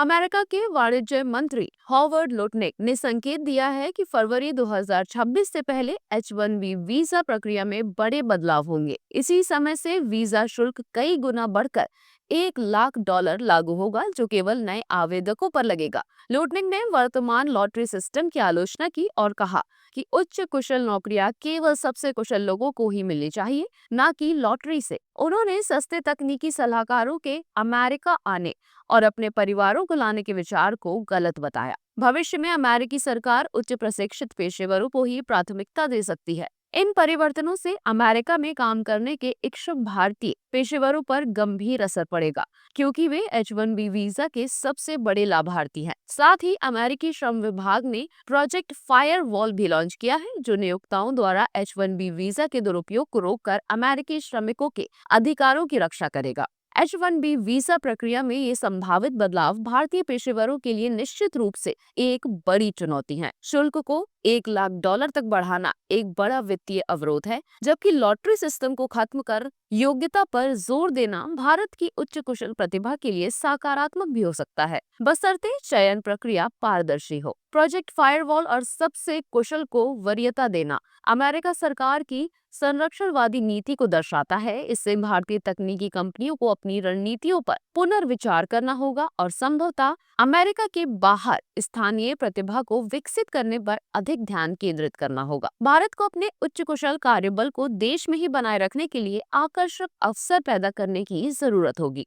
America के वाणिज्य मंत्री हॉवर्ड लुटनिक ने संकेत दिया है कि फरवरी 2026 से पहले H1B वीजा प्रक्रिया में बड़े बदलाव होंगे। इसी समय से वीजा शुल्क कई गुना बढ़कर $1 लाख लागू होगा, जो केवल नए आवेदकों पर लगेगा। लुटनिक ने वर्तमान लॉटरी सिस्टम की आलोचना की और कहा कि उच्च कुशल नौकरियां केवल सबसे कुशल लोगों को ही मिलनी चाहिए, न कि लॉटरी से। उन्होंने सस्ते तकनीकी सलाहकारों के अमेरिका आने और अपने परिवारों को लाने के विचार को गलत बताया। भविष्य में अमेरिकी सरकार उच्च प्रशिक्षित पेशेवरों को ही प्राथमिकता दे सकती है। इन परिवर्तनों से अमेरिका में काम करने के इच्छुक भारतीय पेशेवरों पर गंभीर असर पड़ेगा, क्योंकि वे H1B वीजा के सबसे बड़े लाभार्थी हैं। साथ ही अमेरिकी श्रम विभाग ने प्रोजेक्ट फायरवॉल भी लॉन्च किया है, जो नियोक्ताओं द्वारा H1B वीजा के दुरुपयोग को रोककर अमेरिकी श्रमिकों के अधिकारों की रक्षा करेगा। H1B वीजा प्रक्रिया में ये संभावित बदलाव भारतीय पेशेवरों के लिए निश्चित रूप से एक बड़ी चुनौती है। शुल्क को $1 लाख तक बढ़ाना एक बड़ा वित्तीय अवरोध है, जबकि लॉटरी सिस्टम को खत्म कर योग्यता पर जोर देना भारत की उच्च कुशल प्रतिभा के लिए सकारात्मक भी हो सकता है, बशर्ते चयन प्रक्रिया पारदर्शी हो। प्रोजेक्ट फायरवॉल और सबसे कुशल को वरीयता देना अमेरिका सरकार की संरक्षणवादी नीति को दर्शाता है। इससे भारतीय तकनीकी कंपनियों को अपनी रणनीतियों पर पुनर्विचार करना होगा और संभवतः अमेरिका के बाहर स्थानीय प्रतिभा को विकसित करने पर अधिक ध्यान केंद्रित करना होगा। भारत को अपने उच्च कुशल कार्यबल को देश में ही बनाए रखने के लिए आकर्षक अवसर पैदा करने की जरूरत होगी।